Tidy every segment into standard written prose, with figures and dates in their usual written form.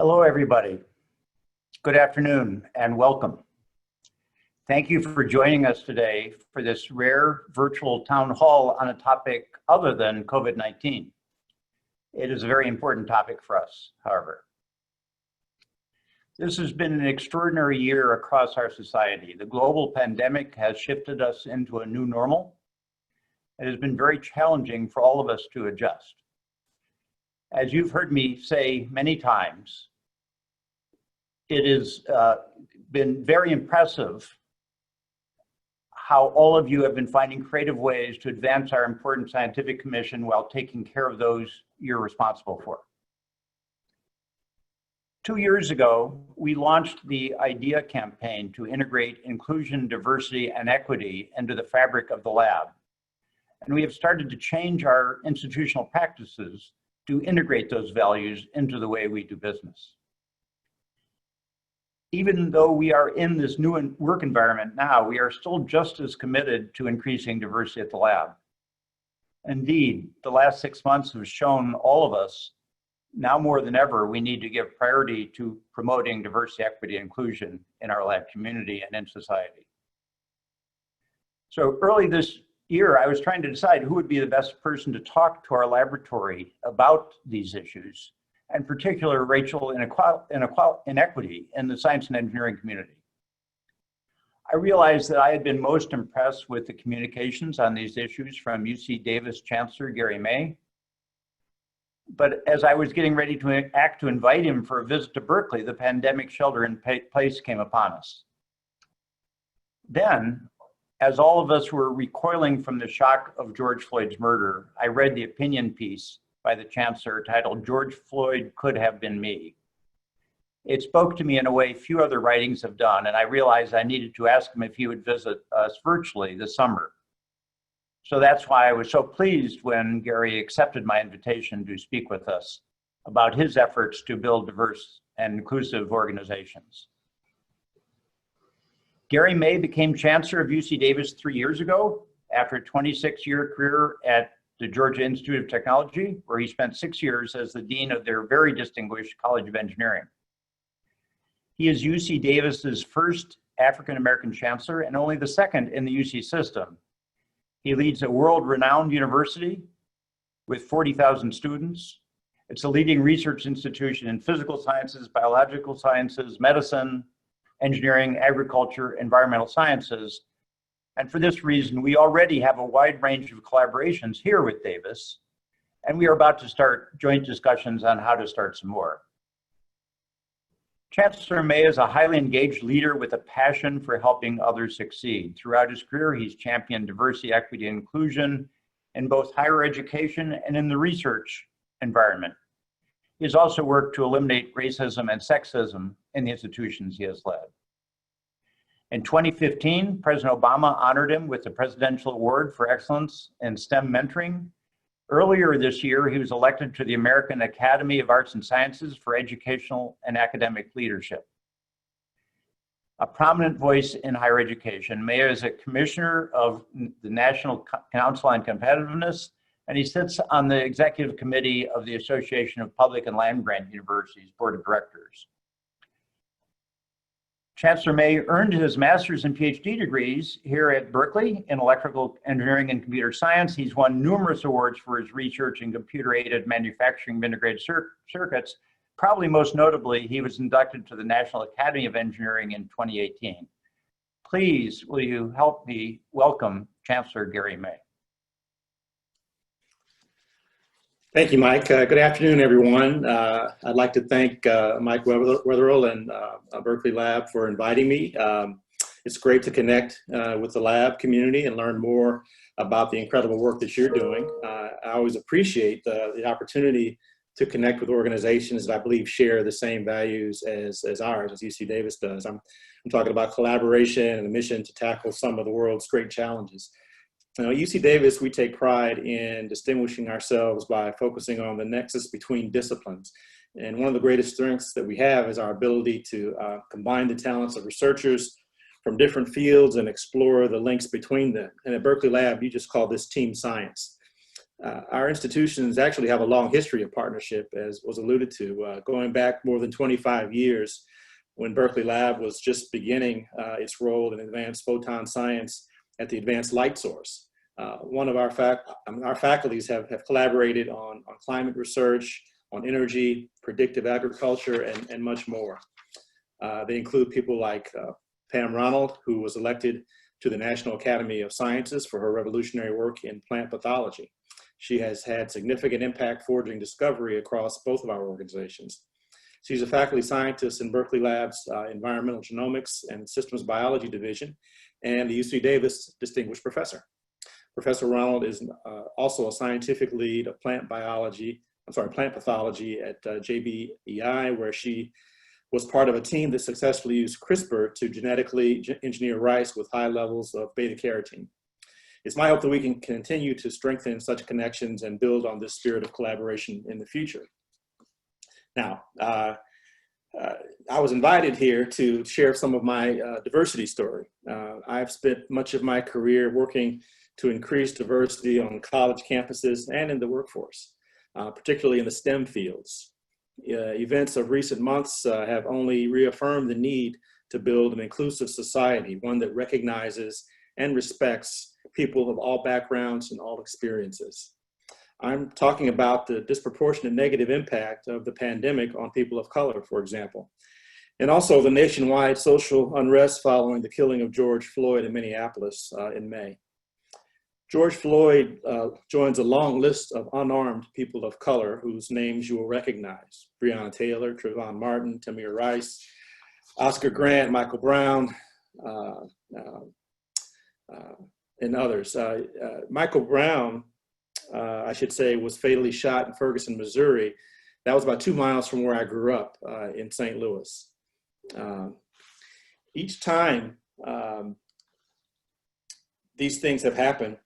Hello, everybody. Good afternoon and welcome. Thank you for joining us today for this rare virtual town hall on a topic other than COVID-19. It is a very important topic for us, however. This has been an extraordinary year across our society. The global pandemic has shifted us into a new normal. It has been very challenging for all of us to adjust. As you've heard me say many times, it has been very impressive how all of you have been finding creative ways to advance our important scientific mission while taking care of those you're responsible for. 2 years ago, we launched the IDEA campaign to integrate inclusion, diversity, and equity into the fabric of the lab. And we have started to change our institutional practices to integrate those values into the way we do business. Even though we are in this new work environment now, we are still just as committed to increasing diversity at the lab. Indeed, the last 6 months have shown all of us, now more than ever, we need to give priority to promoting diversity, equity, and inclusion in our lab community and in society. So early this year, I was trying to decide who would be the best person to talk to our laboratory about these issues, and particular racial inequity in the science and engineering community. I realized that I had been most impressed with the communications on these issues from UC Davis Chancellor Gary May. But as I was getting ready to invite him for a visit to Berkeley, the pandemic shelter-in-place came upon us. Then, as all of us were recoiling from the shock of George Floyd's murder, I read the opinion piece by the Chancellor titled, "George Floyd Could Have Been Me." It spoke to me in a way few other writings have done, and I realized I needed to ask him if he would visit us virtually this summer. So that's why I was so pleased when Gary accepted my invitation to speak with us about his efforts to build diverse and inclusive organizations. Gary May became Chancellor of UC Davis 3 years ago after a 26-year career at the Georgia Institute of Technology, where he spent 6 years as the dean of their very distinguished College of Engineering. He is UC Davis's first African-American chancellor and only the second in the UC system. He leads a world-renowned university with 40,000 students. It's a leading research institution in physical sciences, biological sciences, medicine, engineering, agriculture, environmental sciences. And for this reason, we already have a wide range of collaborations here with Davis, and we are about to start joint discussions on how to start some more. Chancellor May is a highly engaged leader with a passion for helping others succeed. Throughout his career, he's championed diversity, equity, and inclusion in both higher education and in the research environment. He has also worked to eliminate racism and sexism in the institutions he has led. In 2015, President Obama honored him with the Presidential Award for Excellence in STEM Mentoring. Earlier this year, he was elected to the American Academy of Arts and Sciences for educational and academic leadership. A prominent voice in higher education, May is a commissioner of the National Council on Competitiveness, and he sits on the executive committee of the Association of Public and Land Grant Universities Board of Directors. Chancellor May earned his master's and PhD degrees here at Berkeley in electrical engineering and computer science. He's won numerous awards for his research in computer-aided manufacturing of integrated circuits. Probably most notably, he was inducted to the National Academy of Engineering in 2018. Please, will you help me welcome Chancellor Gary May? Thank you, Mike. Good afternoon, everyone. I'd like to thank Mike Witherell and Berkeley Lab for inviting me. It's great to connect with the lab community and learn more about the incredible work that you're doing. I always appreciate the opportunity to connect with organizations that I believe share the same values as ours, as UC Davis does. I'm talking about collaboration and a mission to tackle some of the world's great challenges. Now, at UC Davis, we take pride in distinguishing ourselves by focusing on the nexus between disciplines. And one of the greatest strengths that we have is our ability to combine the talents of researchers from different fields and explore the links between them. And at Berkeley Lab, you just call this team science. Our institutions actually have a long history of partnership, as was alluded to, going back more than 25 years when Berkeley Lab was just beginning its role in advanced photon science at the Advanced Light Source. One of our faculties have collaborated on climate research, on energy, predictive agriculture, and much more. They include people like Pam Ronald, who was elected to the National Academy of Sciences for her revolutionary work in plant pathology. She has had significant impact forging discovery across both of our organizations. She's a faculty scientist in Berkeley Lab's Environmental Genomics and Systems Biology Division and the UC Davis Distinguished Professor. Professor Ronald is also a scientific lead of plant pathology at JBEI, where she was part of a team that successfully used CRISPR to genetically engineer rice with high levels of beta-carotene. It's my hope that we can continue to strengthen such connections and build on this spirit of collaboration in the future. Now, I was invited here to share some of my diversity story. I've spent much of my career working to increase diversity on college campuses and in the workforce, particularly in the STEM fields. Events of recent months have only reaffirmed the need to build an inclusive society, one that recognizes and respects people of all backgrounds and all experiences. I'm talking about the disproportionate negative impact of the pandemic on people of color, for example, and also the nationwide social unrest following the killing of George Floyd in Minneapolis in May. George Floyd joins a long list of unarmed people of color whose names you will recognize: Breonna Taylor, Trayvon Martin, Tamir Rice, Oscar Grant, Michael Brown, and others. Michael Brown, I should say, was fatally shot in Ferguson, Missouri. That was about 2 miles from where I grew up in St. Louis. Each time these things have happened,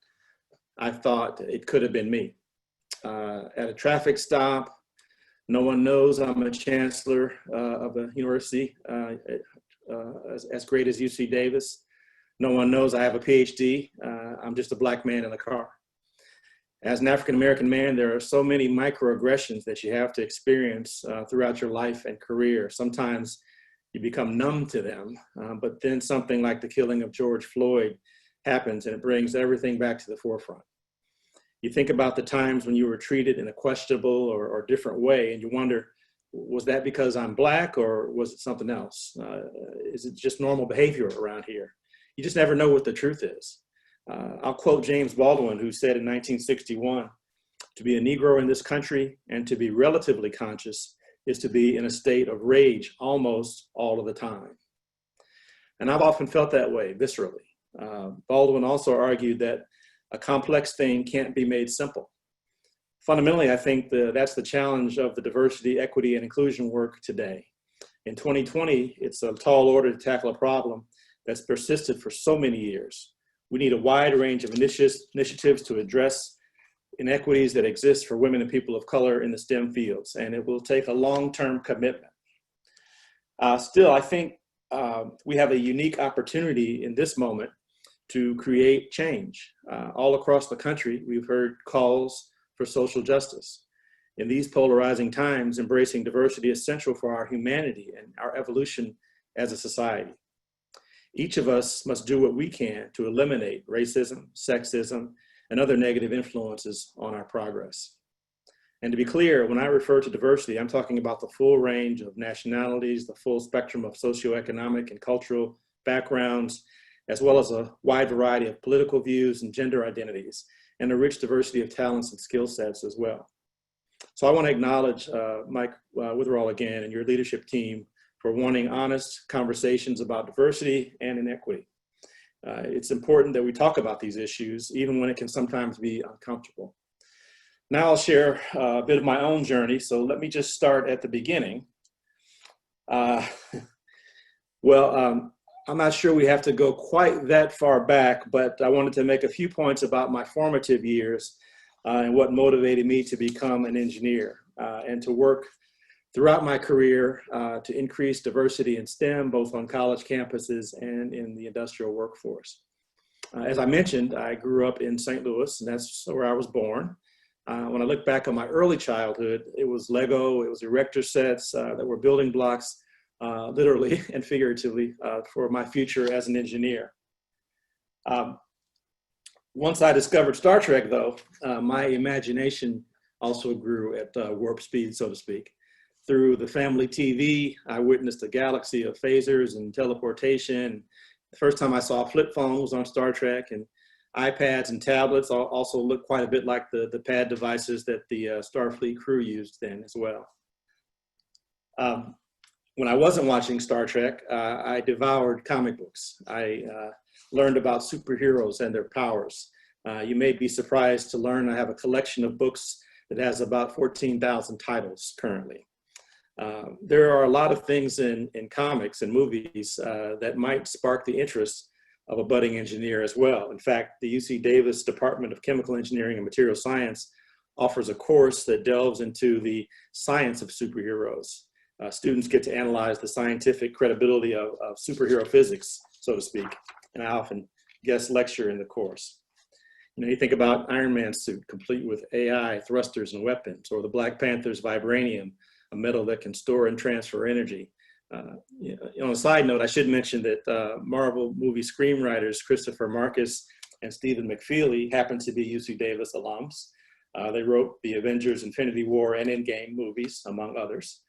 I thought it could have been me. At a traffic stop, no one knows I'm a chancellor of a university as great as UC Davis. No one knows I have a PhD. I'm just a black man in a car. As an African-American man, there are so many microaggressions that you have to experience throughout your life and career. Sometimes you become numb to them, but then something like the killing of George Floyd happens and it brings everything back to the forefront. You think about the times when you were treated in a questionable or different way, and you wonder, was that because I'm black or was it something else? Is it just normal behavior around here? You just never know what the truth is. I'll quote James Baldwin, who said in 1961, "To be a Negro in this country and to be relatively conscious is to be in a state of rage almost all of the time." And I've often felt that way viscerally. Baldwin also argued that a complex thing can't be made simple. Fundamentally, I think that's the challenge of the diversity, equity, and inclusion work today. In 2020, it's a tall order to tackle a problem that's persisted for so many years. We need a wide range of initiatives to address inequities that exist for women and people of color in the STEM fields, and it will take a long-term commitment. Still, I think we have a unique opportunity in this moment to create change. All across the country, we've heard calls for social justice. In these polarizing times, embracing diversity is central for our humanity and our evolution as a society. Each of us must do what we can to eliminate racism, sexism, and other negative influences on our progress. And to be clear, when I refer to diversity, I'm talking about the full range of nationalities, the full spectrum of socioeconomic and cultural backgrounds, as well as a wide variety of political views and gender identities, and a rich diversity of talents and skill sets as well. So I want to acknowledge Mike Witherell again and your leadership team for wanting honest conversations about diversity and inequity. It's important that we talk about these issues, even when it can sometimes be uncomfortable. Now I'll share a bit of my own journey, so let me just start at the beginning. I'm not sure we have to go quite that far back, but I wanted to make a few points about my formative years and what motivated me to become an engineer and to work throughout my career to increase diversity in STEM, both on college campuses and in the industrial workforce. As I mentioned, I grew up in St. Louis, and that's where I was born. When I look back on my early childhood, it was Lego, it was erector sets that were building blocks, literally and figuratively, for my future as an engineer. Once I discovered Star Trek, though, my imagination also grew at warp speed, so to speak. Through the family TV, I witnessed a galaxy of phasers and teleportation. The first time I saw a flip phone was on Star Trek, and iPads and tablets also looked quite a bit like the pad devices that the Starfleet crew used then as well. When I wasn't watching Star Trek, I devoured comic books. I learned about superheroes and their powers. You may be surprised to learn I have a collection of books that has about 14,000 titles currently. There are a lot of things in comics and movies that might spark the interest of a budding engineer as well. In fact, the UC Davis Department of Chemical Engineering and Material Science offers a course that delves into the science of superheroes. Students get to analyze the scientific credibility of superhero physics, so to speak, and I often guest lecture in the course. You know, you think about Iron Man's suit, complete with AI, thrusters, and weapons, or the Black Panther's vibranium, a metal that can store and transfer energy. On a side note, I should mention that Marvel movie screenwriters Christopher Marcus and Stephen McFeely happen to be UC Davis alums. They wrote the Avengers Infinity War and Endgame movies, among others.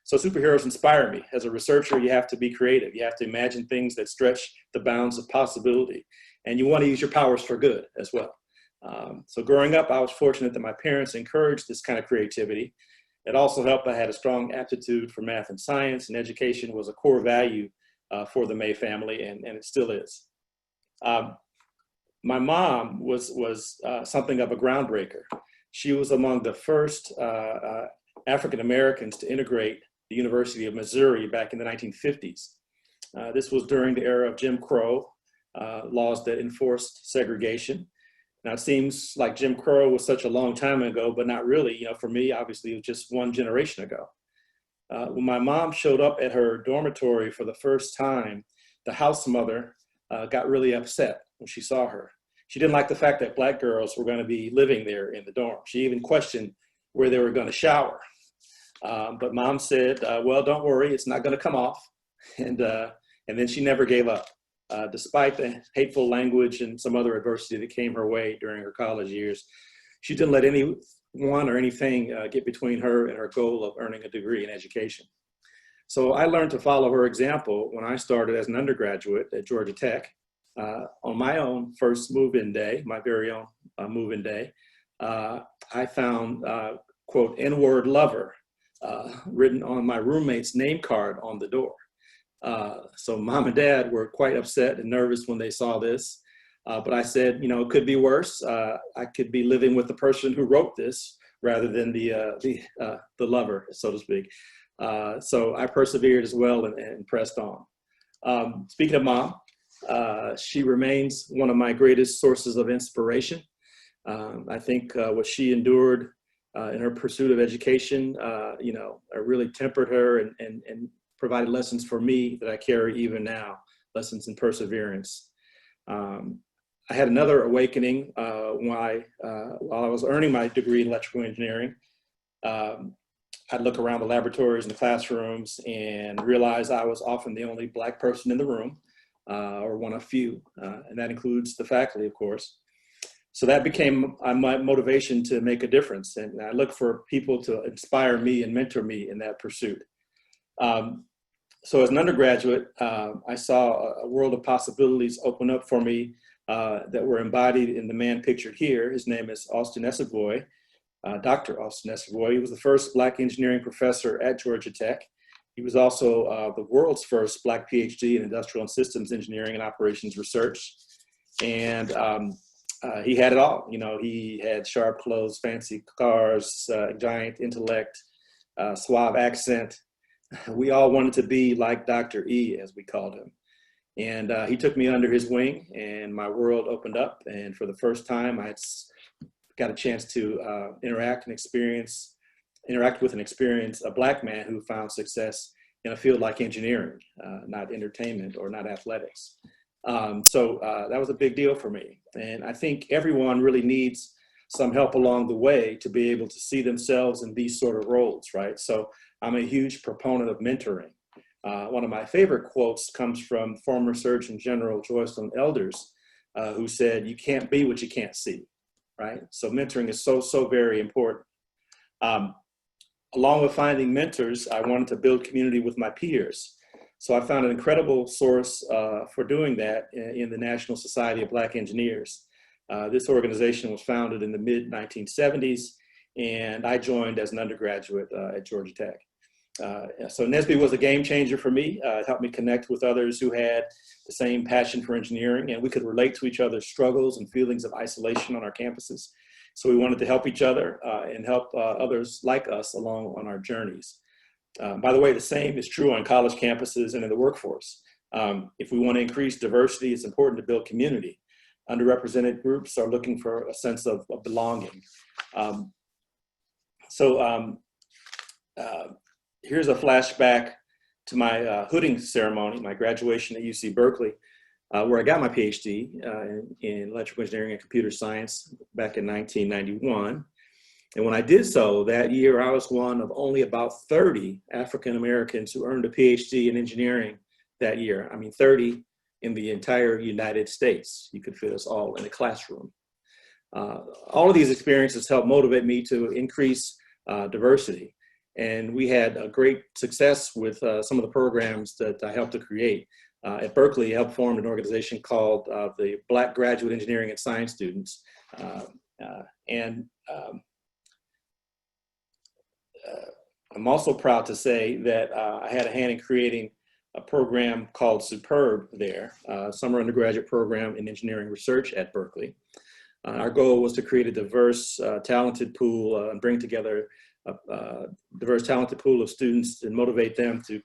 So superheroes inspire me. As a researcher, you have to be creative. You have to imagine things that stretch the bounds of possibility. And you want to use your powers for good as well. So growing up, I was fortunate that my parents encouraged this kind of creativity. It also helped I had a strong aptitude for math and science, and education was a core value for the May family, and it still is. My mom was something of a groundbreaker. She was among the first African Americans to integrate the University of Missouri back in the 1950s. This was during the era of Jim Crow, laws that enforced segregation. Now it seems like Jim Crow was such a long time ago, but not really. You know, for me, obviously, it was just one generation ago. When my mom showed up at her dormitory for the first time, the house mother got really upset when she saw her. She didn't like the fact that Black girls were going to be living there in the dorm. She even questioned where they were going to shower. But Mom said, well, don't worry, it's not going to come off. And then she never gave up. Despite the hateful language and some other adversity that came her way during her college years, she didn't let anyone or anything get between her and her goal of earning a degree in education. So I learned to follow her example when I started as an undergraduate at Georgia Tech. On my own first move-in day, my very own move-in day, I found, quote, N-word lover written on my roommate's name card on the door. So Mom and Dad were quite upset and nervous when they saw this. But I said, you know, it could be worse. I could be living with the person who wrote this rather than the lover, so to speak. So I persevered as well and pressed on. Speaking of Mom, she remains one of my greatest sources of inspiration. I think what she endured in her pursuit of education, you know, really tempered her and provided lessons for me that I carry even now, lessons in perseverance. I had another awakening while I was earning my degree in electrical engineering. I'd look around the laboratories and the classrooms and realize I was often the only Black person in the room, or one of few, and that includes the faculty, of course. So that became my motivation to make a difference, and I look for people to inspire me and mentor me in that pursuit. So as an undergraduate, I saw a world of possibilities open up for me that were embodied in the man pictured here. His name is Austin Esavoy, Dr. Austin Esavoy. He was the first Black engineering professor at Georgia Tech. He was also the world's first Black PhD in industrial and systems engineering and operations research. And he had it all. You know, he had sharp clothes, fancy cars, giant intellect, suave accent. We all wanted to be like Dr. E, as we called him. And he took me under his wing, and my world opened up. And for the first time, I got a chance to interact with and experience a Black man who found success in a field like engineering, not entertainment or not athletics. So that was a big deal for me. And I think everyone really needs some help along the way to be able to see themselves in these sort of roles, right? So I'm a huge proponent of mentoring. One of my favorite quotes comes from former Surgeon General Joycelyn Elders, who said, "You can't be what you can't see," right? So mentoring is so very important. Along with finding mentors, I wanted to build community with my peers. So I found an incredible source for doing that in the National Society of Black Engineers. This organization was founded in the mid-1970s, and I joined as an undergraduate at Georgia Tech. So NSBE was a game changer for me. It helped me connect with others who had the same passion for engineering, and we could relate to each other's struggles and feelings of isolation on our campuses. So we wanted to help each other and help others like us along on our journeys. By the way, the same is true on college campuses and in the workforce. If we want to increase diversity, it's important to build community. Underrepresented groups are looking for a sense of belonging. Here's a flashback to my hooding ceremony, my graduation at UC Berkeley, where I got my PhD in electrical engineering and computer science back in 1991. And when I did so, that year I was one of only about 30 African Americans who earned a PhD in engineering that year. I mean, 30 in the entire United States. You could fit us all in a classroom. All of these experiences helped motivate me to increase diversity. And we had a great success with some of the programs that I helped to create. At Berkeley, I helped form an organization called the Black Graduate Engineering and Science Students. I'm also proud to say that I had a hand in creating a program called Superb there, summer undergraduate program in engineering research at Berkeley. Our goal was to create a diverse, talented pool and bring together a diverse, talented pool of students and motivate them to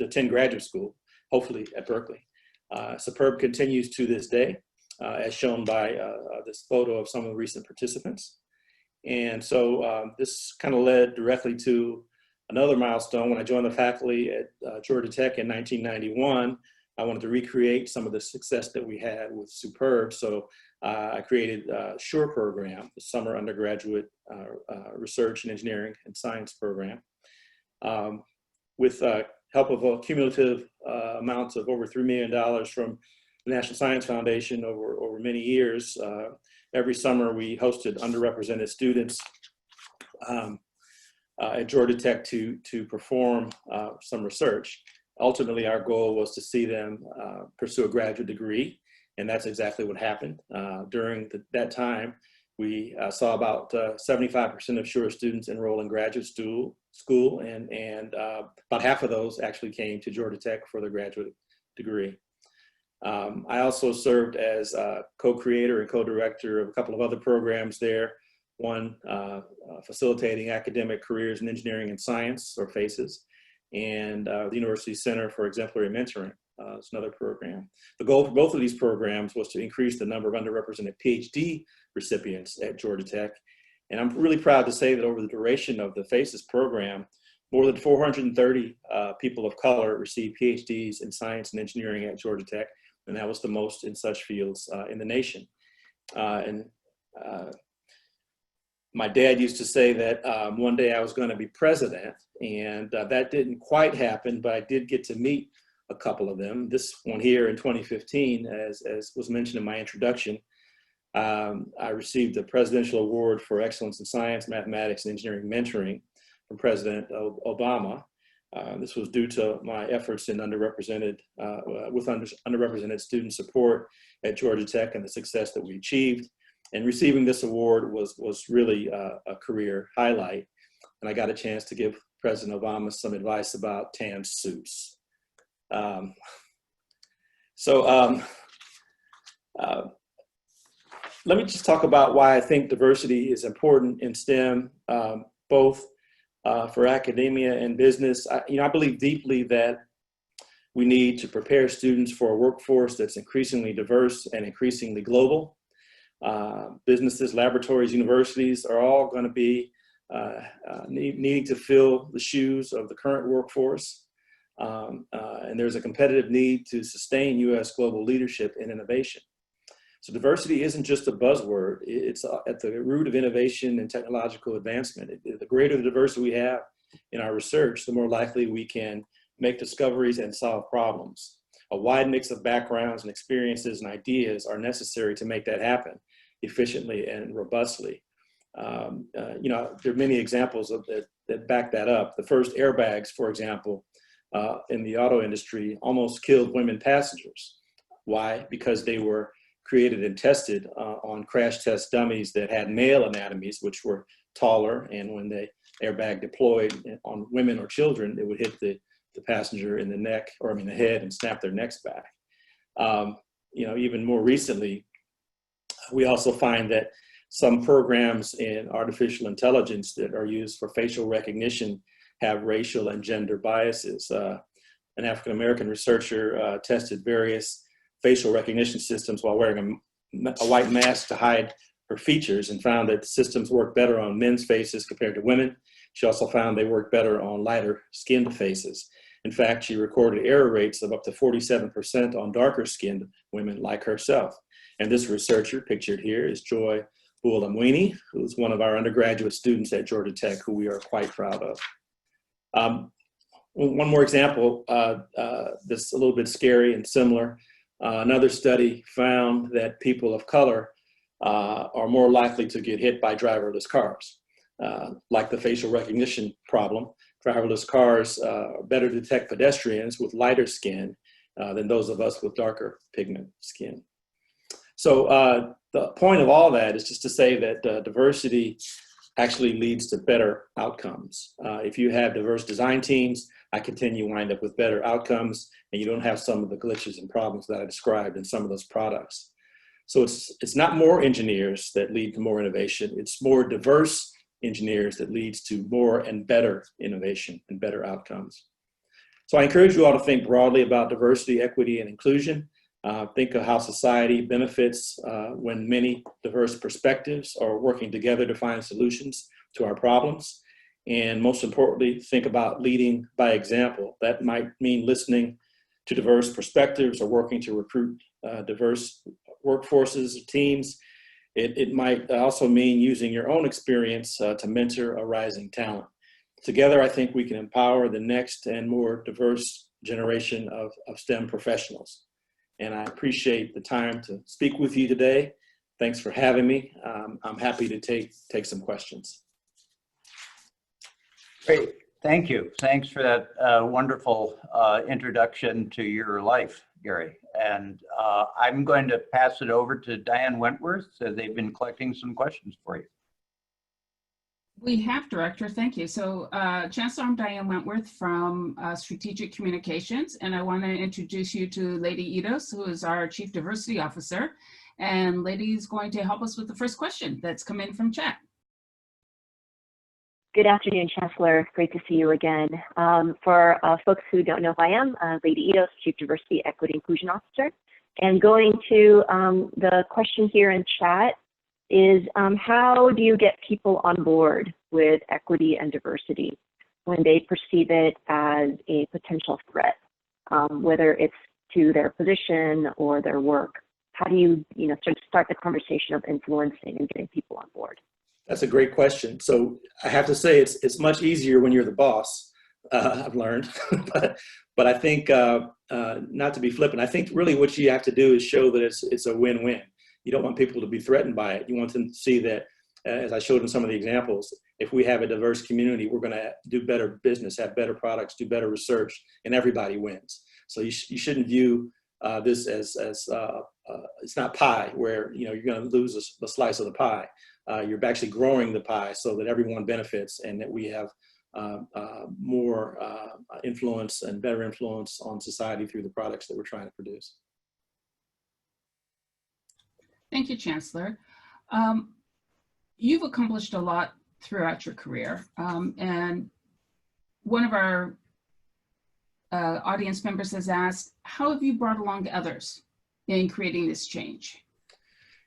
attend graduate school, hopefully at Berkeley. Superb continues to this day, as shown by this photo of some of the recent participants. And so this kind of led directly to another milestone. When I joined the faculty at Georgia Tech in 1991, I wanted to recreate some of the success that we had with Superb. So I created a SURE program, the Summer Undergraduate Research in Engineering and Science program. With help of a cumulative amounts of over $3 million from the National Science Foundation over many years, every summer we hosted underrepresented students at Georgia Tech to perform some research. Ultimately, our goal was to see them pursue a graduate degree, and that's exactly what happened. During that time, we saw about 75% of SURE students enroll in graduate school, and about half of those actually came to Georgia Tech for their graduate degree. I also served as co-creator and co-director of a couple of other programs there. One, facilitating academic careers in engineering and science, or FACES, and the University Center for Exemplary Mentoring. It's another program. The goal for both of these programs was to increase the number of underrepresented PhD recipients at Georgia Tech. And I'm really proud to say that over the duration of the FACES program, more than 430 people of color received PhDs in science and engineering at Georgia Tech, and that was the most in such fields in the nation. My dad used to say that one day I was going to be president, and that didn't quite happen, but I did get to meet a couple of them. This one here in 2015, as was mentioned in my introduction, I received the Presidential Award for Excellence in Science, Mathematics, and Engineering Mentoring from President Obama. This was due to my efforts in underrepresented student support at Georgia Tech and the success that we achieved. And receiving this award was really a career highlight. And I got a chance to give President Obama some advice about tan suits. Let me just talk about why I think diversity is important in STEM, both for academia and business. I believe deeply that we need to prepare students for a workforce that's increasingly diverse and increasingly global. Businesses, laboratories, universities are all going to be needing to fill the shoes of the current workforce. And there's a competitive need to sustain U.S. global leadership in innovation. So diversity isn't just a buzzword. It's at the root of innovation and technological advancement. The greater the diversity we have in our research, the more likely we can make discoveries and solve problems. A wide mix of backgrounds and experiences and ideas are necessary to make that happen efficiently and robustly. You know, there are many examples of that back that up. The first airbags, for example, in the auto industry almost killed women passengers. Why? Because they were created and tested on crash test dummies that had male anatomies, which were taller, and when the airbag deployed on women or children, it would hit the passenger in the neck, or I mean the head, and snap their necks back. You know, even more recently, we also find that some programs in artificial intelligence that are used for facial recognition have racial and gender biases. An African-American researcher tested various facial recognition systems while wearing a white mask to hide her features, and found that systems work better on men's faces compared to women. She also found they work better on lighter skinned faces. In fact, she recorded error rates of up to 47% on darker skinned women like herself. And this researcher pictured here is Joy Buolamwini, who's one of our undergraduate students at Georgia Tech, who we are quite proud of. One more example that's a little bit scary and similar. Another study found that people of color are more likely to get hit by driverless cars. Like the facial recognition problem, driverless cars better detect pedestrians with lighter skin than those of us with darker pigment skin. So the point of all that is just to say that diversity actually leads to better outcomes. If you have diverse design teams, I continue to wind up with better outcomes, and you don't have some of the glitches and problems that I described in some of those products. So it's not more engineers that lead to more innovation, it's more diverse engineers that leads to more and better innovation and better outcomes. So I encourage you all to think broadly about diversity, equity, and inclusion. Think of how society benefits when many diverse perspectives are working together to find solutions to our problems. And most importantly, think about leading by example. That might mean listening to diverse perspectives or working to recruit diverse workforces, teams. It might also mean using your own experience to mentor a rising talent. Together, I think we can empower the next and more diverse generation of STEM professionals. And I appreciate the time to speak with you today. Thanks for having me. I'm happy to take some questions. Great, thank you. Thanks for that wonderful introduction to your life, Gary. And I'm going to pass it over to Diane Wentworth. So they've been collecting some questions for you. We have, Director, thank you. So Chancellor, I'm Diane Wentworth from Strategic Communications, and I want to introduce you to Lady Idos, who is our Chief Diversity Officer. And Lady's going to help us with the first question that's come in from chat. Good afternoon, Chancellor. Great to see you again. For folks who don't know who I am, Lady Idos, Chief Diversity, Equity, Inclusion Officer. And going to the question here in chat is how do you get people on board with equity and diversity when they perceive it as a potential threat, whether it's to their position or their work? How do you, sort of start the conversation of influencing and getting people on board? That's a great question. So I have to say it's much easier when you're the boss, I've learned. but I think, not to be flippant, I think really what you have to do is show that it's a win-win. You don't want people to be threatened by it. You want them to see that, as I showed in some of the examples, if we have a diverse community, we're going to do better business, have better products, do better research, and everybody wins. So you shouldn't view this as it's not pie where you're going to lose a slice of the pie. You're actually growing the pie so that everyone benefits and that we have more influence and better influence on society through the products that we're trying to produce. Thank you, Chancellor. You've accomplished a lot throughout your career. And one of our audience members has asked, how have you brought along others in creating this change?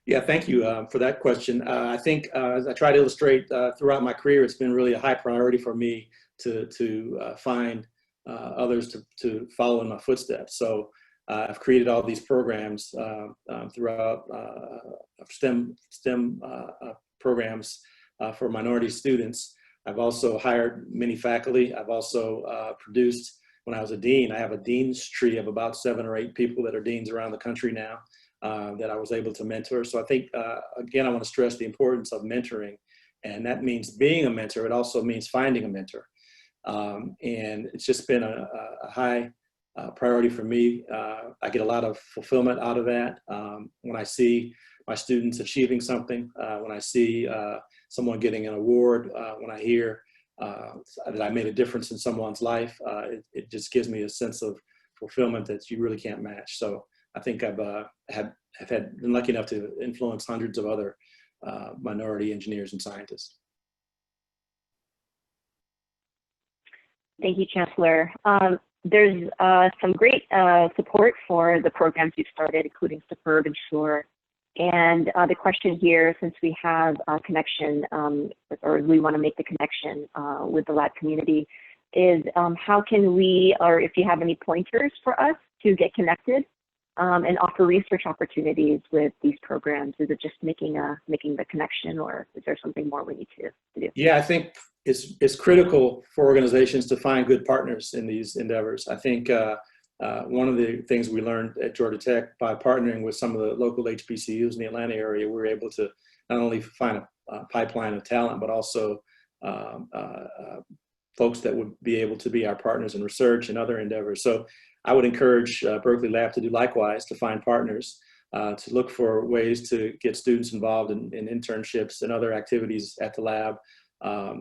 Yeah, thank you for that question. I think as I try to illustrate throughout my career, it's been really a high priority for me to find others to follow in my footsteps. So I've created all these programs throughout STEM programs for minority students. I've also hired many faculty. I've also produced, when I was a dean, I have a dean's tree of about 7 or 8 people that are deans around the country now that I was able to mentor. So I think, again, I want to stress the importance of mentoring. And that means being a mentor. It also means finding a mentor. And it's just been a high priority for me. I get a lot of fulfillment out of that. When I see my students achieving something, when I see someone getting an award, when I hear that I made a difference in someone's life, it just gives me a sense of fulfillment that you really can't match. So I think I've been lucky enough to influence hundreds of other minority engineers and scientists. Thank you, Chancellor. There's some great support for the programs you've started, including Superb and Sure. And the question here, since we have a connection, or we want to make the connection with the lab community, is how can we, or if you have any pointers for us to get connected and offer research opportunities with these programs? Is it just making the connection, or is there something more we need to do? Yeah, I think it's critical for organizations to find good partners in these endeavors. I think one of the things we learned at Georgia Tech by partnering with some of the local HBCUs in the Atlanta area, we were able to not only find a pipeline of talent, but also folks that would be able to be our partners in research and other endeavors. So I would encourage Berkeley Lab to do likewise, to find partners, to look for ways to get students involved in internships and other activities at the lab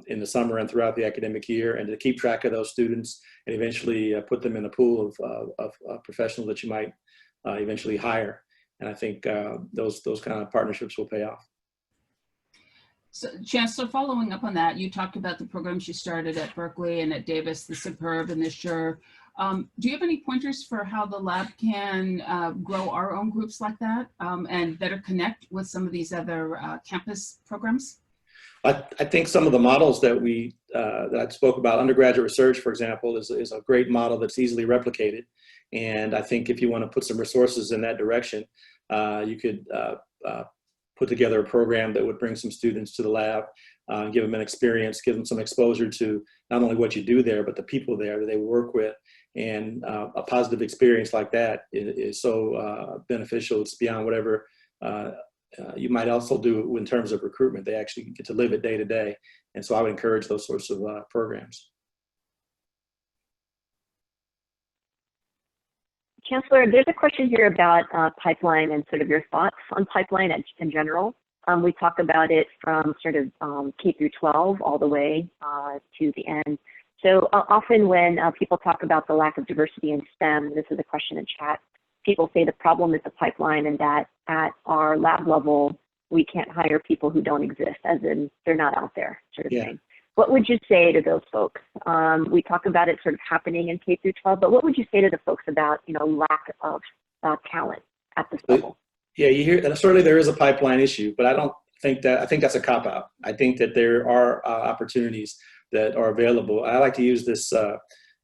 in the summer and throughout the academic year, and to keep track of those students and eventually put them in the pool of professionals that you might eventually hire. And I think those kind of partnerships will pay off. So, Chancellor, following up on that, you talked about the programs you started at Berkeley and at Davis, the Superb and the Sure. Do you have any pointers for how the lab can grow our own groups like that and better connect with some of these other campus programs? I think some of the models that I spoke about, undergraduate research, for example, is a great model that's easily replicated. And I think if you want to put some resources in that direction, you could put together a program that would bring some students to the lab, give them an experience, give them some exposure to not only what you do there, but the people there that they work with. And a positive experience like that is so beneficial. It's beyond whatever you might also do in terms of recruitment. They actually get to live it day to day. And so I would encourage those sorts of programs. Chancellor, there's a question here about pipeline and sort of your thoughts on pipeline in general. We talk about it from sort of K through 12 all the way to the end. So often when people talk about the lack of diversity in STEM, this is a question in chat, people say the problem is the pipeline and that at our lab level, we can't hire people who don't exist, as in they're not out there, sort of thing. What would you say to those folks? We talk about it sort of happening in K through 12, but what would you say to the folks about, lack of talent at this level? Yeah, you hear, and certainly there is a pipeline issue, but I think that's a cop-out. I think that there are opportunities that are available. I like to use this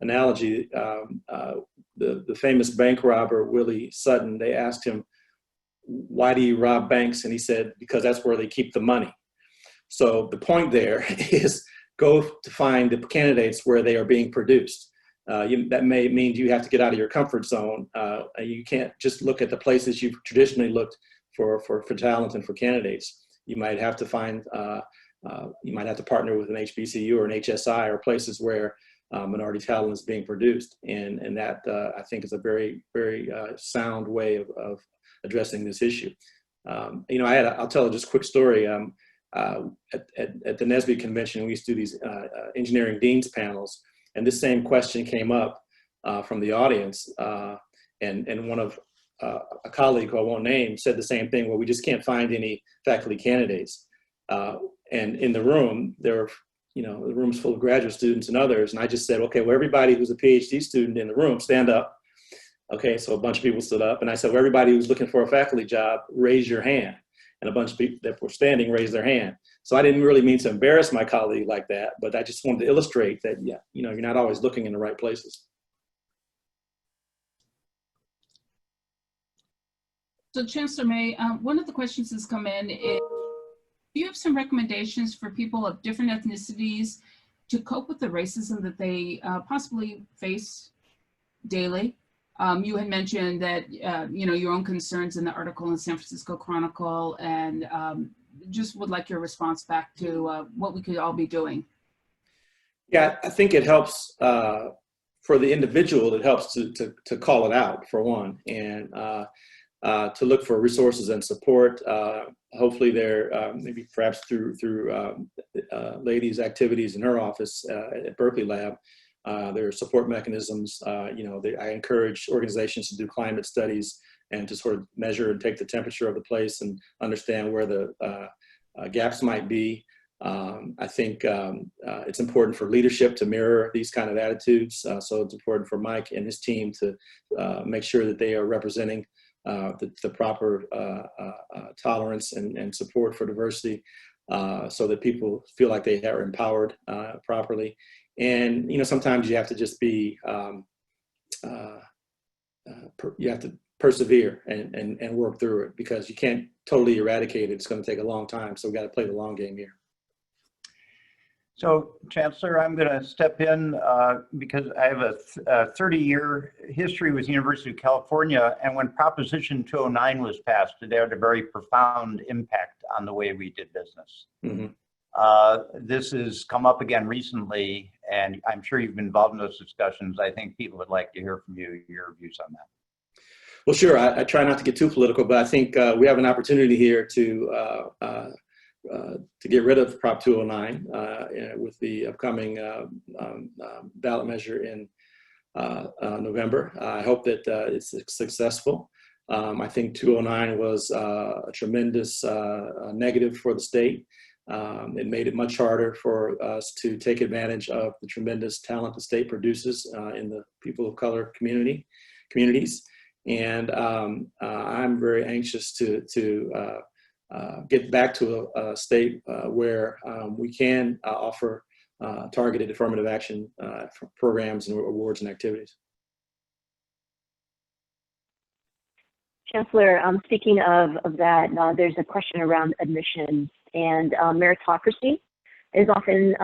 analogy. The famous bank robber, Willie Sutton, they asked him, why do you rob banks? And he said, because that's where they keep the money. So the point there is go to find the candidates where they are being produced. That may mean you have to get out of your comfort zone. You can't just look at the places you've traditionally looked for talent and for candidates. You might have to find, you might have to partner with an HBCU or an HSI or places where minority talent is being produced. And that, I think, is a very, very sound way of addressing this issue. I'll tell just a quick story. At the NSBE convention, we used to do these engineering deans panels, and this same question came up from the audience, and one of a colleague who I won't name said the same thing, well, we just can't find any faculty candidates. And in the room, there were, the room's full of graduate students and others, and I just said, okay, well, everybody who's a PhD student in the room, stand up. Okay, so a bunch of people stood up, and I said, well, everybody who's looking for a faculty job, raise your hand. And a bunch of people that were standing raised their hand. So I didn't really mean to embarrass my colleague like that, but I just wanted to illustrate that, you're not always looking in the right places. So Chancellor May, one of the questions that's come in is, do you have some recommendations for people of different ethnicities to cope with the racism that they possibly face daily? You had mentioned that, your own concerns in the article in the San Francisco Chronicle, and just would like your response back to what we could all be doing. Yeah, I think it helps for the individual. It helps to call it out, for one, and to look for resources and support. Hopefully, there maybe perhaps through Lady's activities in her office at Berkeley Lab, there are support mechanisms. I encourage organizations to do climate studies and to sort of measure and take the temperature of the place and understand where the gaps might be. I think it's important for leadership to mirror these kind of attitudes. So it's important for Mike and his team to make sure that they are representing the proper tolerance and support for diversity, so that people feel like they are empowered properly. And sometimes you have to just be you have to persevere and work through it, because you can't totally eradicate it. It's going to take a long time. So we got to play the long game here. So, Chancellor, I'm going to step in because I have a 30-year history with the University of California, and when Proposition 209 was passed, it had a very profound impact on the way we did business. Mm-hmm. This has come up again recently, and I'm sure you've been involved in those discussions. I think people would like to hear from you, your views on that. Well, sure. I try not to get too political, but I think we have an opportunity here to get rid of Prop 209 with the upcoming ballot measure in November. I hope that it's successful. I think 209 was a tremendous negative for the state. It made it much harder for us to take advantage of the tremendous talent the state produces in the people of color communities. And I'm very anxious to get back to a state where we can offer targeted affirmative action programs and awards and activities. Chancellor, speaking of that, there's a question around admissions, and meritocracy is often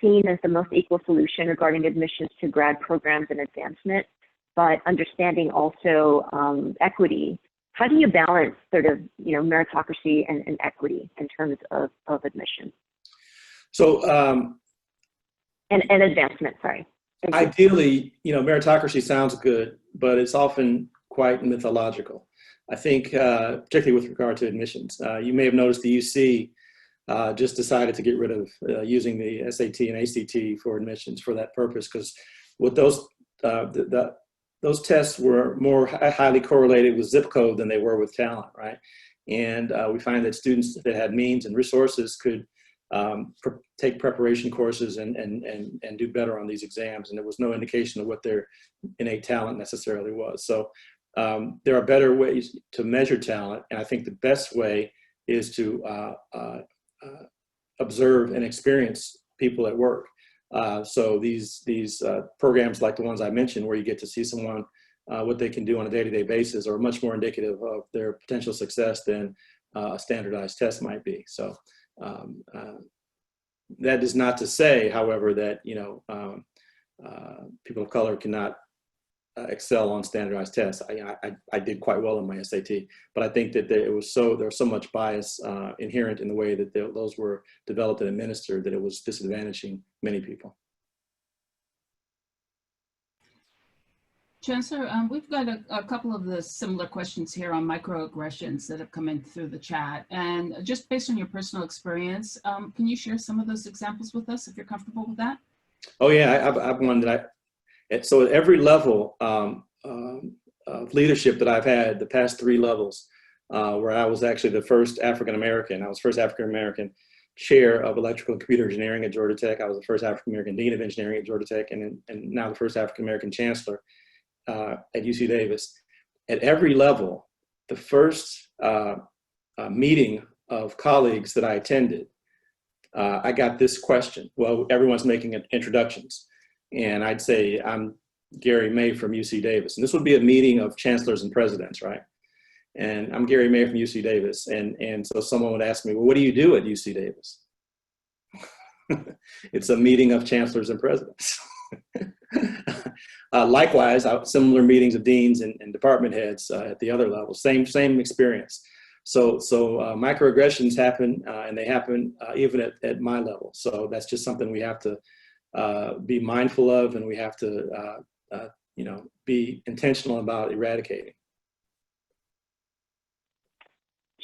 seen as the most equal solution regarding admissions to grad programs and advancement, but understanding also equity. How do you balance sort of, meritocracy and equity in terms of admission? So, and advancement, sorry. Ideally, meritocracy sounds good, but it's often quite mythological. I think, particularly with regard to admissions, you may have noticed the UC just decided to get rid of using the SAT and ACT for admissions for that purpose, because with those, those tests were more highly correlated with zip code than they were with talent, right? And we find that students that had means and resources could take preparation courses and do better on these exams. And there was no indication of what their innate talent necessarily was. So there are better ways to measure talent. And I think the best way is to observe and experience people at work. So these programs like the ones I mentioned, where you get to see someone, what they can do on a day-to-day basis, are much more indicative of their potential success than a standardized test might be. So that is not to say, however, that people of color cannot excel on standardized tests. I did quite well on my SAT, but I think that there was so much bias inherent in the way that those were developed and administered that it was disadvantaging many people. Chancellor, we've got a couple of the similar questions here on microaggressions that have come in through the chat. And just based on your personal experience, can you share some of those examples with us if you're comfortable with that? Oh yeah, I've one that so at every level of leadership that I've had, the past 3 levels, where I was actually the first African-American, I was first African-American chair of electrical and computer engineering at Georgia Tech. I was the first African-American dean of engineering at Georgia Tech, and now the first African-American chancellor at UC Davis. At every level, the first meeting of colleagues that I attended, I got this question. Well, everyone's making introductions. And I'd say, I'm Gary May from UC Davis. And this would be a meeting of chancellors and presidents, right? And I'm Gary May from UC Davis. And so someone would ask me, well, what do you do at UC Davis? It's a meeting of chancellors and presidents. Likewise, similar meetings of deans and department heads at the other levels, same experience. So microaggressions happen, and they happen even at my level. So that's just something we have to be mindful of, and we have to be intentional about eradicating.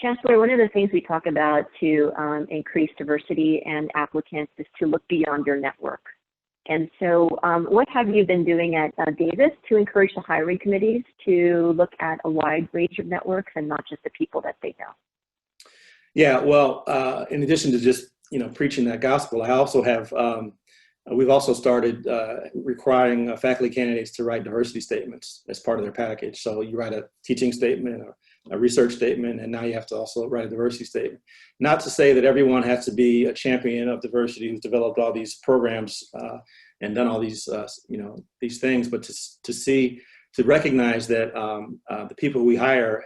Chancellor, one of the things we talk about to increase diversity and applicants is to look beyond your network. And so what have you been doing at Davis to encourage the hiring committees to look at a wide range of networks and not just the people that they know? Yeah, well, in addition to just, preaching that gospel, I also have, we've also started requiring faculty candidates to write diversity statements as part of their package. So you write a teaching statement, a research statement, and now you have to also write a diversity statement. Not to say that everyone has to be a champion of diversity who's developed all these programs and done all these, these things, but to recognize that the people we hire,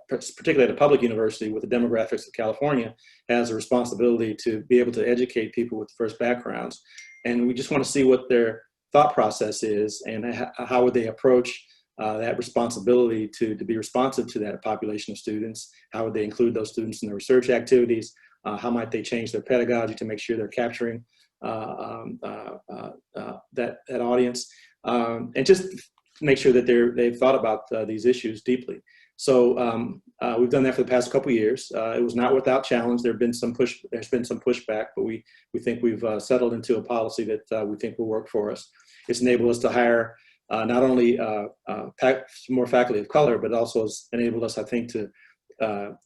particularly at a public university with the demographics of California, has a responsibility to be able to educate people with diverse backgrounds. And we just want to see what their thought process is and how would they approach that responsibility to be responsive to that population of students. How would they include those students in their research activities? How might they change their pedagogy to make sure they're capturing that audience? And just make sure that they've thought about these issues deeply. So we've done that for the past couple of years. It was not without challenge. There's been some pushback, but we think we've settled into a policy that we think will work for us. It's enabled us to hire not only more faculty of color, but also has enabled us, I think, to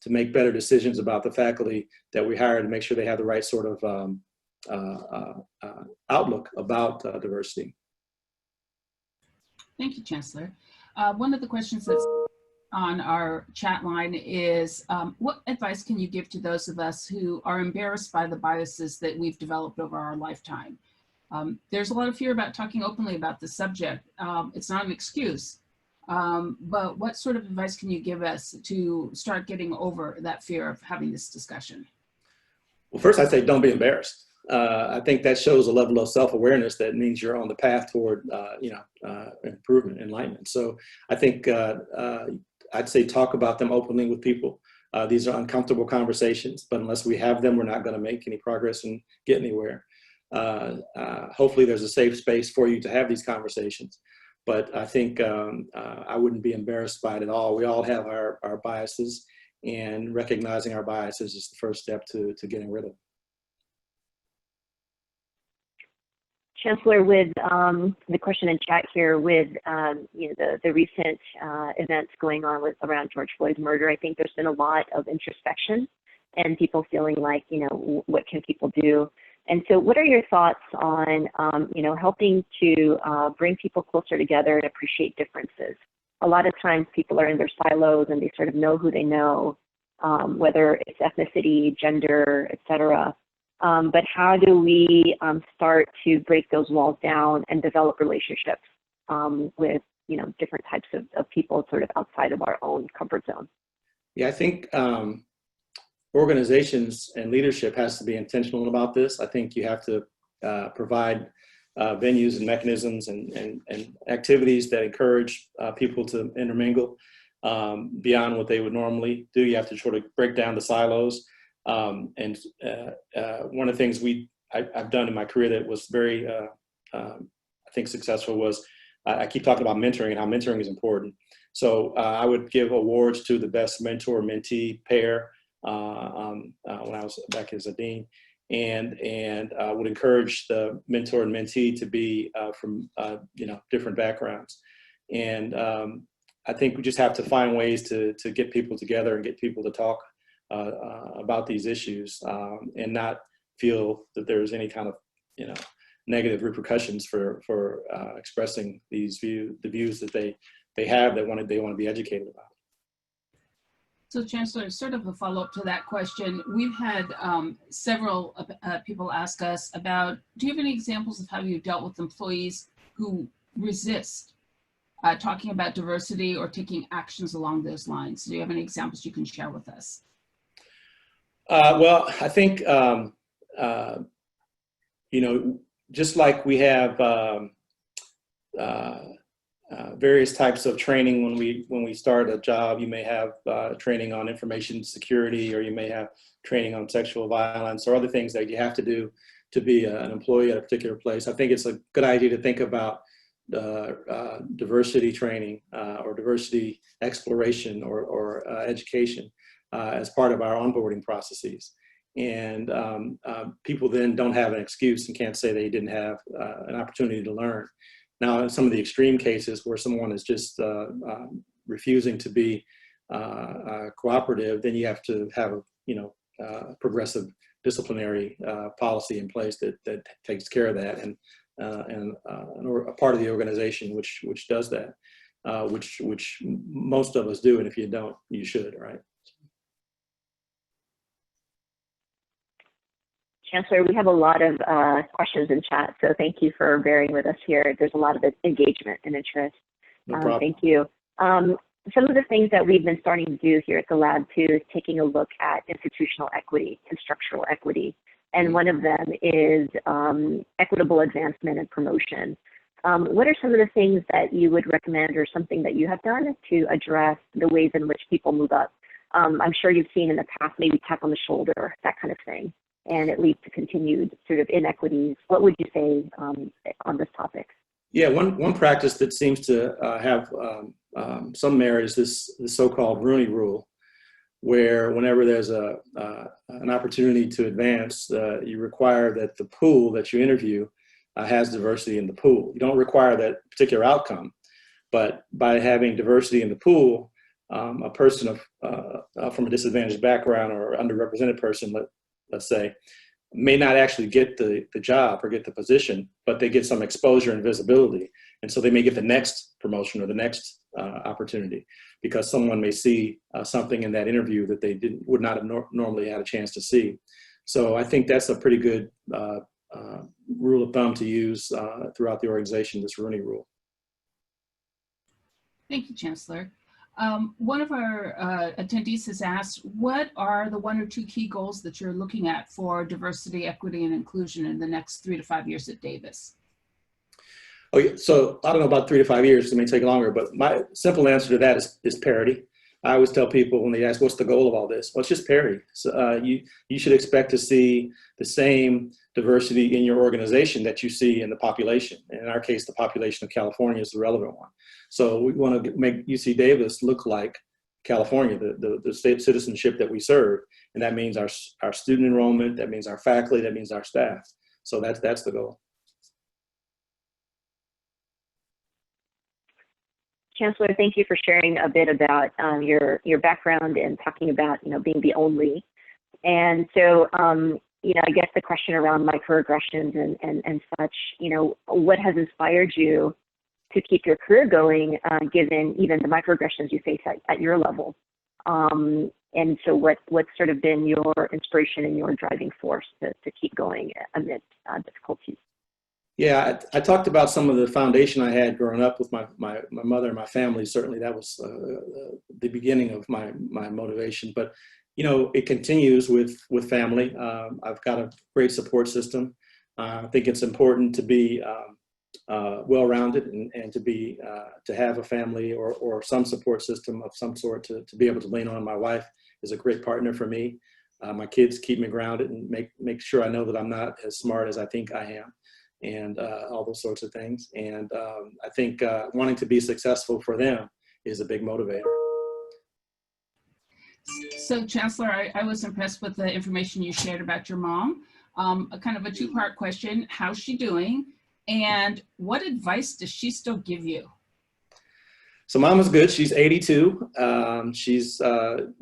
make better decisions about the faculty that we hire to make sure they have the right sort of outlook about diversity. Thank you, Chancellor. One of the questions that's on our chat line is, what advice can you give to those of us who are embarrassed by the biases that we've developed over our lifetime? There's a lot of fear about talking openly about this subject. It's not an excuse, but what sort of advice can you give us to start getting over that fear of having this discussion? Well, first I'd say don't be embarrassed. I think that shows a level of self-awareness that means you're on the path toward, improvement, enlightenment. So I think I'd say talk about them openly with people. These are uncomfortable conversations, but unless we have them, we're not going to make any progress and get anywhere. Hopefully there's a safe space for you to have these conversations, but I think I wouldn't be embarrassed by it at all. We all have our biases, and recognizing our biases is the first step to getting rid of them. Chancellor, with the question in chat here, with the recent events going on around George Floyd's murder, I think there's been a lot of introspection and people feeling like, what can people do? And so what are your thoughts on, helping to bring people closer together and appreciate differences? A lot of times people are in their silos and they sort of know who they know, whether it's ethnicity, gender, et cetera. But how do we start to break those walls down and develop relationships with, different types of people sort of outside of our own comfort zone? Yeah, I think organizations and leadership has to be intentional about this. I think you have to provide venues and mechanisms and activities that encourage people to intermingle beyond what they would normally do. You have to sort of break down the silos. One of the things I've done in my career that was very, I think, successful was I keep talking about mentoring and how mentoring is important. So I would give awards to the best mentor-mentee pair when I was back as a dean, and would encourage the mentor and mentee to be from different backgrounds. And I think we just have to find ways to get people together and get people to talk about these issues and not feel that there's any kind of negative repercussions for expressing the views that they have that they want to be educated about. So, Chancellor, sort of a follow-up to that question, we've had several people ask us about, do you have any examples of how you dealt with employees who resist talking about diversity or taking actions along those lines? Do you have any examples you can share with us? Well, I think, you know, just like we have various types of training when we start a job, you may have training on information security, or you may have training on sexual violence or other things that you have to do to be an employee at a particular place. I think it's a good idea to think about diversity training or diversity exploration or education as part of our onboarding processes. And people then don't have an excuse and can't say they didn't have an opportunity to learn. Now, in some of the extreme cases where someone is just refusing to be cooperative, then you have to have a progressive disciplinary policy in place that takes care of that, and a part of the organization which does that, which most of us do, and if you don't, you should, right? Chancellor, we have a lot of questions in chat, so thank you for bearing with us here. There's a lot of engagement and interest. No problem. Thank you. Some of the things that we've been starting to do here at the lab too is taking a look at institutional equity and structural equity. And one of them is equitable advancement and promotion. What are some of the things that you would recommend, or something that you have done to address the ways in which people move up? I'm sure you've seen in the past, maybe tap on the shoulder, that kind of thing, and it leads to continued sort of inequities. What would you say on this topic? Yeah, one practice that seems to have some merit is this so-called Rooney Rule, where whenever there's an opportunity to advance, you require that the pool that you interview has diversity in the pool. You don't require that particular outcome, but by having diversity in the pool, a person from a disadvantaged background or underrepresented person, let's say, may not actually get the job or get the position, but they get some exposure and visibility. And so they may get the next promotion or the next opportunity, because someone may see something in that interview that they would not have normally had a chance to see. So I think that's a pretty good rule of thumb to use throughout the organization, this Rooney Rule. Thank you, Chancellor. One of our attendees has asked, what are the 1 or 2 key goals that you're looking at for diversity, equity, and inclusion in the next 3 to 5 years at Davis? Oh, yeah. So I don't know about 3 to 5 years, it may take longer, but my simple answer to that is parity. I always tell people when they ask, what's the goal of all this? Well, it's just parity. So, you should expect to see the same diversity in your organization that you see in the population. In our case, the population of California is the relevant one. So we want to make UC Davis look like California, the state citizenship that we serve. And that means our student enrollment, that means our faculty, that means our staff. So that's the goal. Chancellor, thank you for sharing a bit about your background and talking about, being the only. And so, I guess the question around microaggressions and such, what has inspired you to keep your career going, given even the microaggressions you face at your level? And so what's sort of been your inspiration and your driving force to keep going amid difficulties? Yeah, I talked about some of the foundation I had growing up with my mother and my family. Certainly that was the beginning of my motivation. But, it continues with family. I've got a great support system. I think it's important to be well-rounded and to have a family or some support system of some sort to be able to lean on. My wife is a great partner for me. My kids keep me grounded and make sure I know that I'm not as smart as I think I am, and all those sorts of things. And I think wanting to be successful for them is a big motivator. So, Chancellor, I was impressed with the information you shared about your mom. A kind of a 2-part question: how's she doing? And what advice does she still give you? So Mom is good. She's 82. She's, her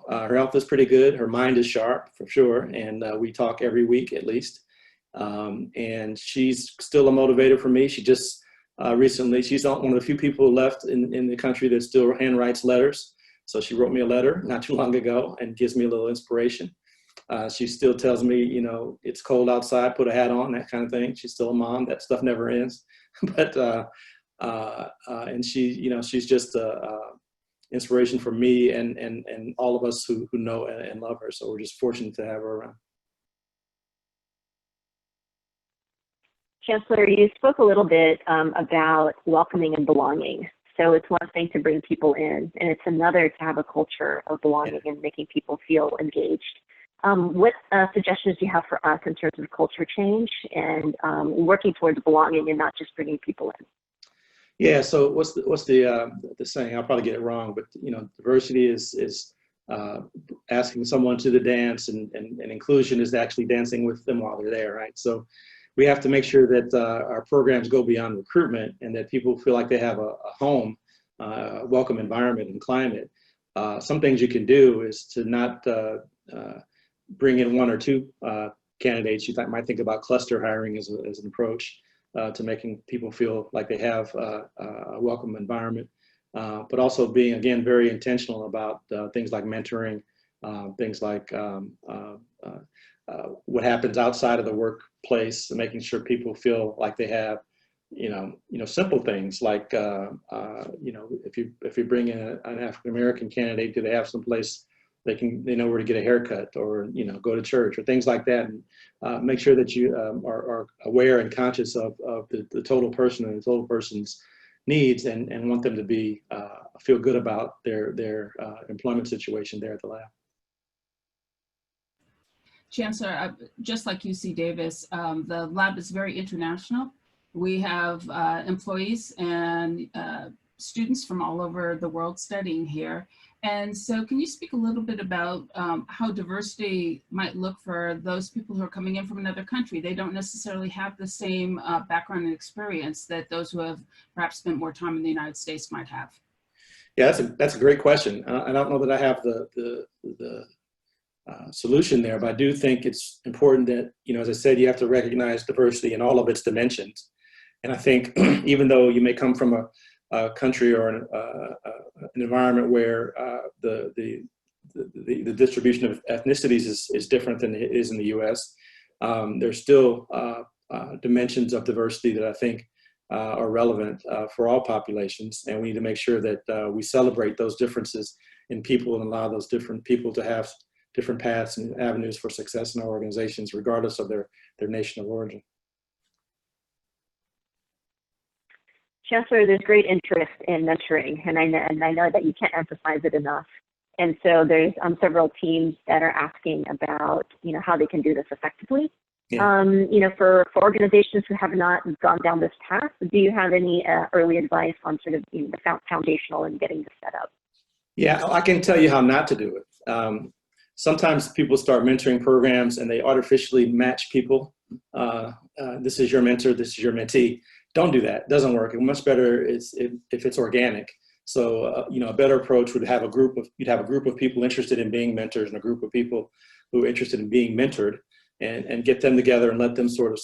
health is pretty good. Her mind is sharp for sure. And we talk every week at least. And she's still a motivator for me. She just recently, she's one of the few people left in the country that still handwrites letters. So she wrote me a letter not too long ago and gives me a little inspiration. She still tells me, it's cold outside, put a hat on, that kind of thing. She's still a mom. That stuff never ends. But And she's just a inspiration for me and all of us who know and love her. So we're just fortunate to have her around. Chancellor, you spoke a little bit about welcoming and belonging. So it's one thing to bring people in, and it's another to have a culture of belonging and making people feel engaged. What suggestions do you have for us in terms of culture change and working towards belonging and not just bringing people in? Yeah. So what's the saying? I'll probably get it wrong, but diversity is asking someone to the dance, and inclusion is actually dancing with them while they're there, right? So we have to make sure that our programs go beyond recruitment and that people feel like they have a home, welcome environment and climate. Some things you can do is to not bring in one or two candidates. You might think about cluster hiring as an approach to making people feel like they have a welcome environment, but also being, again, very intentional about things like mentoring, things like what happens outside of the workplace, and making sure people feel like they have, simple things like, if you bring in an African American candidate, do they have some place they know where to get a haircut, or go to church, or things like that, and make sure that you are aware and conscious of the total person and the total person's needs, and want them to be feel good about their employment situation there at the lab. Chancellor, just like UC Davis, the lab is very international. We have employees and students from all over the world studying here. And so can you speak a little bit about how diversity might look for those people who are coming in from another country? They don't necessarily have the same background and experience that those who have perhaps spent more time in the United States might have. Yeah, that's a great question. I don't know that I have the solution there, but I do think it's important that, as I said, you have to recognize diversity in all of its dimensions. And I think even though you may come from a country or an environment where the distribution of ethnicities is different than it is in the U.S., there's still dimensions of diversity that I think are relevant for all populations, and we need to make sure that we celebrate those differences in people and allow those different people to have different paths and avenues for success in our organizations, regardless of their nation of origin. Chancellor, there's great interest in mentoring, and I know that you can't emphasize it enough. And so there's several teams that are asking about, how they can do this effectively. Yeah. For organizations who have not gone down this path, do you have any early advice on sort of the foundational and getting this set up? Yeah, I can tell you how not to do it. Sometimes people start mentoring programs and they artificially match people. This is your mentor, this is your mentee. Don't do that. It doesn't work. It's much better if it's organic. So, a better approach would have you'd have a group of people interested in being mentors and a group of people who are interested in being mentored, and get them together and let them sort of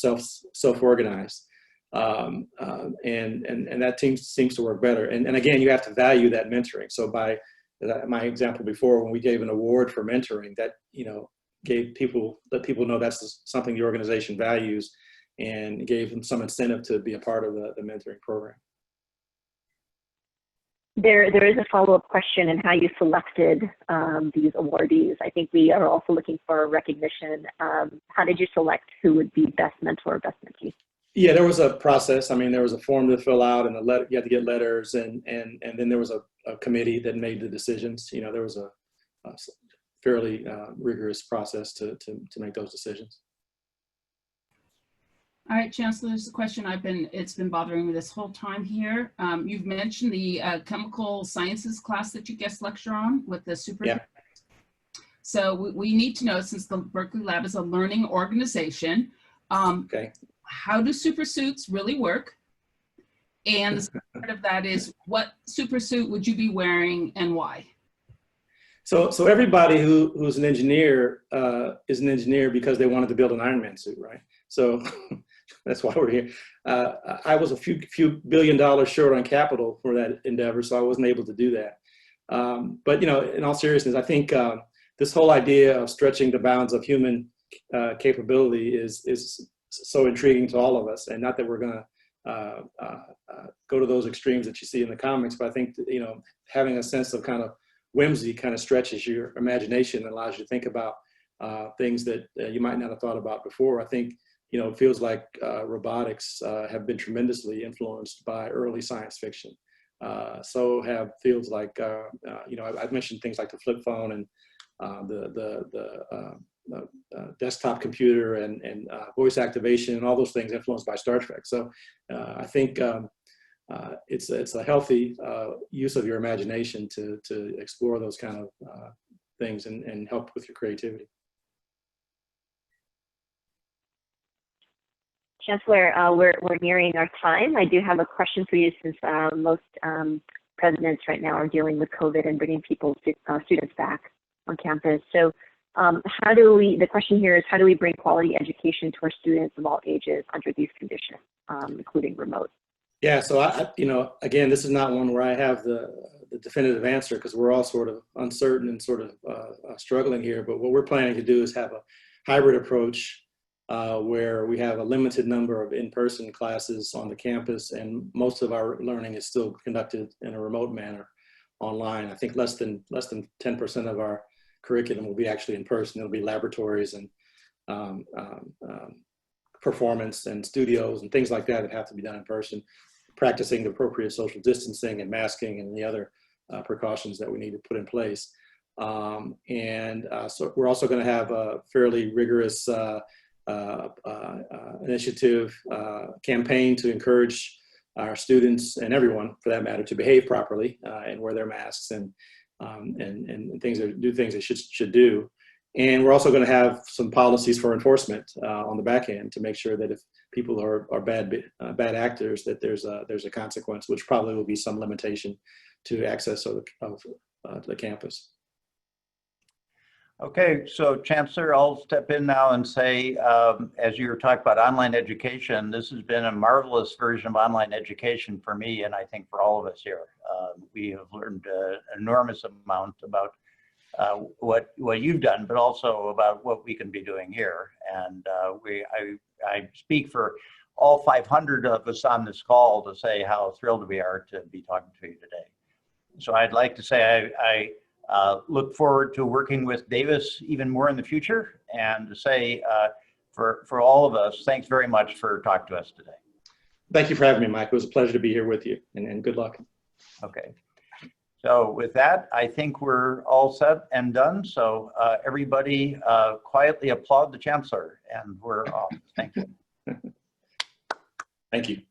self-organize. And that seems to work better. And again, you have to value that mentoring. So by my example before, when we gave an award for mentoring, that, let people know that's something the organization values, and gave them some incentive to be a part of the mentoring program. There is a follow-up question in how you selected these awardees. I think we are also looking for recognition. How did you select who would be best mentor, best mentee? Yeah, there was a process. I mean, there was a form to fill out, and you had to get letters, and then there was a committee that made the decisions. There was a fairly rigorous process to make those decisions. All right, Chancellor, this is a question it's been bothering me this whole time here. You've mentioned the chemical sciences class that you guest lecture on with the super. Yeah. So we need to know, since the Berkeley Lab is a learning organization, okay, how do super suits really work? And the second part of that is, what super suit would you be wearing and why? So everybody who's an engineer is an engineer because they wanted to build an Iron Man suit, right? So that's why we're here. I was a few billion dollars short on capital for that endeavor, so I wasn't able to do that. But in all seriousness, I think this whole idea of stretching the bounds of human capability is so intriguing to all of us. And not that we're going go to those extremes that you see in the comics, but I think, you know, having a sense of kind of whimsy kind of stretches your imagination and allows you to think about things that you might not have thought about before. I think, you know, it feels like robotics have been tremendously influenced by early science fiction. So have fields like, you know, I've mentioned things like the flip phone and the desktop computer and voice activation and all those things influenced by Star Trek. So I think it's a healthy use of your imagination to explore those kind of things and help with your creativity. Chancellor, we're nearing our time. I do have a question for you, since most presidents right now are dealing with COVID and bringing students back on campus. So the question here is, how do we bring quality education to our students of all ages under these conditions, including remote? Yeah, so you know, again, this is not one where I have the definitive answer, because we're all sort of uncertain and sort of struggling here. But what we're planning to do is have a hybrid approach where we have a limited number of in-person classes on the campus, and most of our learning is still conducted in a remote manner online. I think less than 10% of our curriculum will be actually in person. It'll be laboratories and performance and studios and things like that that have to be done in person, practicing the appropriate social distancing and masking and the other precautions that we need to put in place. So we're also going to have a fairly rigorous initiative campaign to encourage our students, and everyone for that matter, to behave properly and wear their masks and do things they should do. And we're also going to have some policies for enforcement on the back end to make sure that if people are bad actors, that there's a consequence, which probably will be some limitation to access of the campus. Okay, so Chancellor, I'll step in now and say, as you were talking about online education, this has been a marvelous version of online education for me, and I think for all of us here. We have learned an enormous amount about what you've done, but also about what we can be doing here. And I speak for all 500 of us on this call to say how thrilled we are to be talking to you today. So I'd like to say I look forward to working with Davis even more in the future, and to say for all of us, thanks very much for talking to us today. Thank you for having me, Mike. It was a pleasure to be here with you, and good luck. Okay. So with that, I think we're all set and done. So everybody quietly applaud the Chancellor, and we're off. Thank you. Thank you.